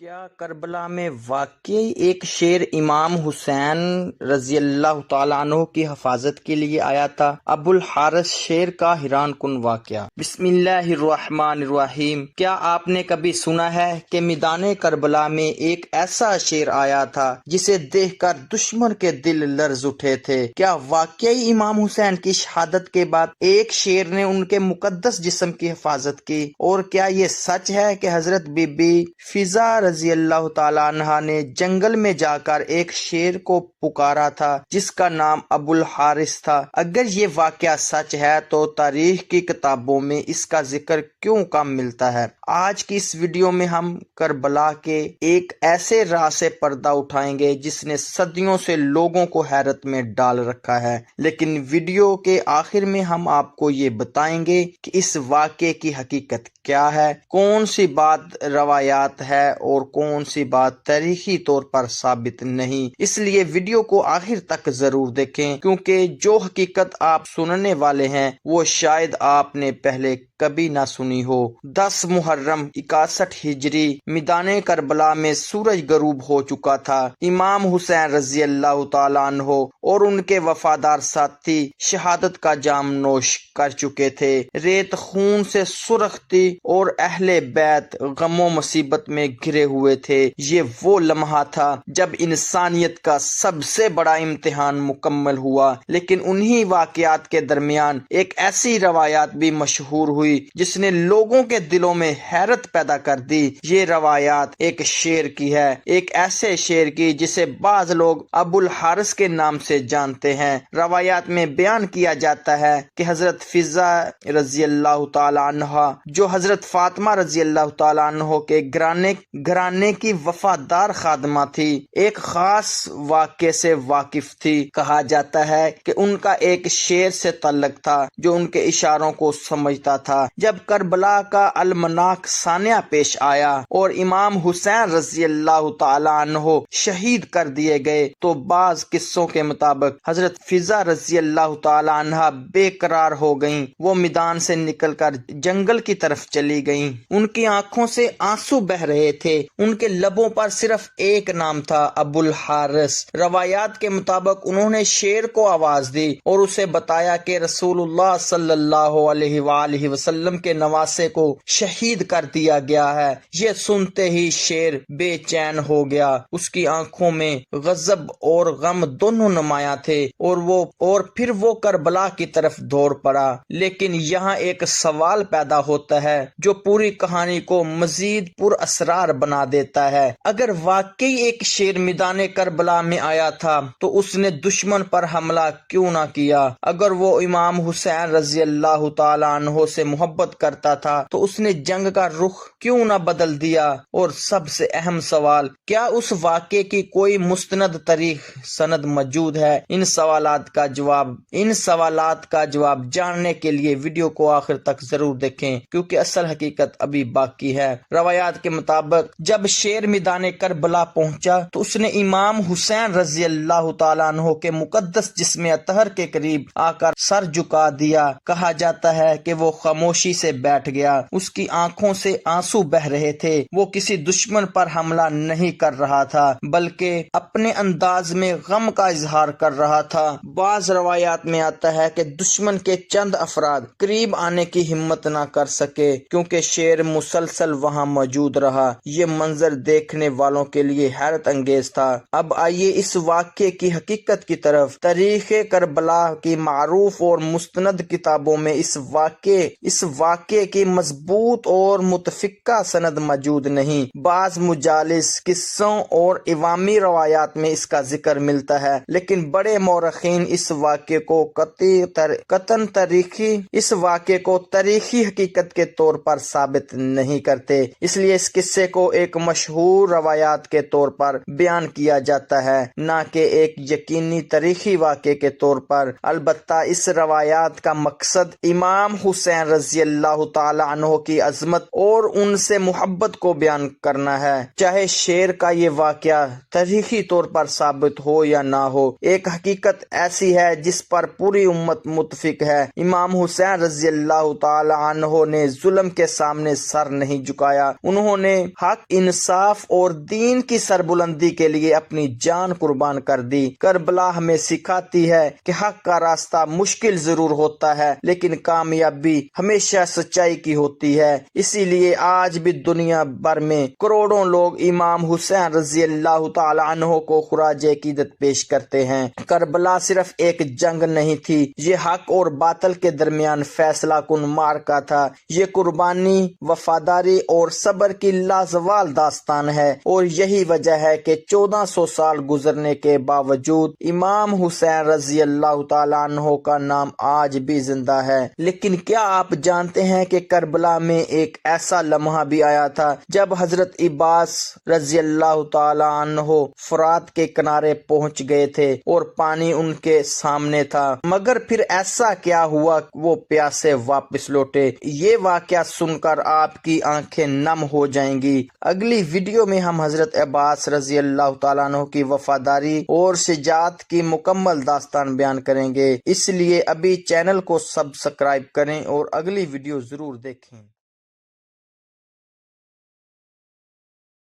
کیا کربلا میں واقعی ایک شیر امام حسین رضی اللہ تعالیٰ عنہ کی حفاظت کے لیے آیا تھا؟ ابو الحارث شیر کا حیران کن واقعہ۔ بسم اللہ الرحمن الرحیم۔ کیا آپ نے کبھی سنا ہے کہ میدان کربلا میں ایک ایسا شیر آیا تھا جسے دیکھ کر دشمن کے دل لرز اٹھے تھے؟ کیا واقعی امام حسین کی شہادت کے بعد ایک شیر نے ان کے مقدس جسم کی حفاظت کی؟ اور کیا یہ سچ ہے کہ حضرت بی بی فضا رضی اللہ تعالیٰ عنہ نے جنگل میں جا کر ایک شیر کو پکارا تھا جس کا نام ابو الحارث تھا؟ اگر یہ واقعہ سچ ہے تو تاریخ کی کتابوں میں اس کا ذکر کیوں کم ملتا ہے؟ آج کی اس ویڈیو میں ہم کربلا کے ایک ایسے راز سے پردہ اٹھائیں گے جس نے صدیوں سے لوگوں کو حیرت میں ڈال رکھا ہے، لیکن ویڈیو کے آخر میں ہم آپ کو یہ بتائیں گے کہ اس واقعے کی حقیقت کیا ہے، کون سی بات روایات ہے اور کون سی بات تاریخی طور پر ثابت نہیں۔ اس لیے ویڈیو کو آخر تک ضرور دیکھیں، کیونکہ جو حقیقت آپ سننے والے ہیں وہ شاید آپ نے پہلے کبھی نہ سنی ہو۔ 10 محرم 61 ہجری میدان کربلا میں سورج غروب ہو چکا تھا۔ امام حسین رضی اللہ تعالیٰ عنہ اور ان کے وفادار ساتھی شہادت کا جام نوش کر چکے تھے۔ ریت خون سے سرخ تھی اور اہل بیت غم و مصیبت میں گھرے ہوئے تھے۔ یہ وہ لمحہ تھا جب انسانیت کا سب سے بڑا امتحان مکمل ہوا، لیکن انہی واقعات کے درمیان ایک ایسی روایات بھی مشہور ہوئی جس نے لوگوں کے دلوں میں حیرت پیدا کر دی۔ یہ روایات ایک شیر کی ہے، ایک ایسے شیر کی جسے بعض لوگ ابو الحارث کے نام سے جانتے ہیں۔ روایات میں بیان کیا جاتا ہے کہ حضرت فضا رضی اللہ تعالی عنہ، جو حضرت فاطمہ رضی اللہ تعالی عنہ کے گھرانے کی وفادار خادمہ تھی، ایک خاص واقعے سے واقف تھی۔ کہا جاتا ہے کہ ان کا ایک شیر سے تعلق تھا جو ان کے اشاروں کو سمجھتا تھا۔ جب کربلا کا المناک سانحہ پیش آیا اور امام حسین رضی اللہ تعالی عنہ شہید کر دیے گئے تو بعض قصوں کے مطابق حضرت فضا رضی اللہ تعالی عنہ بے قرار ہو گئیں۔ وہ میدان سے نکل کر جنگل کی طرف چلی گئیں۔ ان کی آنکھوں سے آنسو بہ رہے تھے، ان کے لبوں پر صرف ایک نام تھا، ابو الحارث۔ روایات کے مطابق انہوں نے شیر کو آواز دی اور اسے بتایا کہ رسول اللہ صلی اللہ علیہ وآلہ وسلم کے نواسے کو شہید کر دیا گیا ہے۔ یہ سنتے ہی شیر بے چین ہو گیا، اس کی آنکھوں میں غضب اور غم دونوں نمایاں تھے اور پھر وہ کربلا کی طرف دوڑ پڑا۔ لیکن یہاں ایک سوال پیدا ہوتا ہے جو پوری کہانی کو مزید پر اسرار بنا دیتا ہے۔ اگر واقعی ایک شیر میدان کربلا میں آیا تھا تو اس نے دشمن پر حملہ کیوں نہ کیا؟ اگر وہ امام حسین رضی اللہ تعالی عنہ سے محبت کرتا تھا تو اس نے جنگ کا رخ کیوں نہ بدل دیا؟ اور سب سے اہم سوال، کیا اس واقعے کی کوئی مستند تاریخ سند موجود ہے؟ ان سوالات کا جواب جاننے کے لیے ویڈیو کو آخر تک ضرور دیکھیں، کیونکہ اصل حقیقت ابھی باقی ہے۔ روایات کے مطابق جب شیر میدان کربلا پہنچا تو اس نے امام حسین رضی اللہ تعالیٰ عنہ کے مقدس جسم اطہر کے قریب آ کر سر جھکا دیا۔ کہا جاتا ہے کہ وہ خاموشی سے بیٹھ گیا، اس کی آنکھوں سے آنسو بہ رہے تھے۔ وہ کسی دشمن پر حملہ نہیں کر رہا تھا بلکہ اپنے انداز میں غم کا اظہار کر رہا تھا۔ بعض روایات میں آتا ہے کہ دشمن کے چند افراد قریب آنے کی ہمت نہ کر سکے کیونکہ شیر مسلسل وہاں موجود رہا۔ یہ منظر دیکھنے والوں کے لیے حیرت انگیز تھا۔ اب آئیے اس واقعے کی حقیقت کی طرف۔ تاریخ کربلا کی معروف اور مستند کتابوں میں اس واقعے کی مضبوط اور متفقہ سند موجود نہیں۔ بعض مجالس، قصوں اور عوامی روایات میں اس کا ذکر ملتا ہے، لیکن بڑے مورخین اس واقعے کو تاریخی حقیقت کے طور پر ثابت نہیں کرتے، اس لیے اس قصے کو ایک مشہور روایات کے طور پر بیان کیا جاتا ہے، نہ کہ ایک یقینی تاریخی واقعے کے طور پر۔ البتہ اس روایات کا مقصد امام حسین رضی رضی اللہ تعالی عنہ کی عظمت اور ان سے محبت کو بیان کرنا ہے، چاہے شعر کا یہ واقعہ تاریخی طور پر ثابت ہو یا نہ ہو۔ ایک حقیقت ایسی ہے جس پر پوری امت متفق ہے، امام حسین رضی اللہ تعالی عنہ نے ظلم کے سامنے سر نہیں جھکایا، انہوں نے حق، انصاف اور دین کی سربلندی کے لیے اپنی جان قربان کر دی۔ کربلا ہمیں سکھاتی ہے کہ حق کا راستہ مشکل ضرور ہوتا ہے لیکن کامیابی ہمیشہ سچائی کی ہوتی ہے۔ اسی لیے آج بھی دنیا بھر میں کروڑوں لوگ امام حسین رضی اللہ تعالی عنہ کو خراج عقیدت پیش کرتے ہیں۔ کربلا صرف ایک جنگ نہیں تھی، یہ حق اور باطل کے درمیان فیصلہ کن معرکہ تھا۔ یہ قربانی، وفاداری اور صبر کی لازوال داستان ہے، اور یہی وجہ ہے کہ 1400 سال گزرنے کے باوجود امام حسین رضی اللہ تعالیٰ عنہ کا نام آج بھی زندہ ہے۔ لیکن کیا آپ جانتے ہیں کہ کربلا میں ایک ایسا لمحہ بھی آیا تھا جب حضرت عباس رضی اللہ تعالیٰ عنہ فرات کے کنارے پہنچ گئے تھے اور پانی ان کے سامنے تھا، مگر پھر ایسا کیا ہوا، وہ پیاسے واپس لوٹے۔ یہ واقعہ سن کر آپ کی آنکھیں نم ہو جائیں گی۔ اگلی ویڈیو میں ہم حضرت عباس رضی اللہ تعالیٰ عنہ کی وفاداری اور شجاعت کی مکمل داستان بیان کریں گے، اس لیے ابھی چینل کو سبسکرائب کریں اور اگلی ویڈیو ضرور دیکھیں۔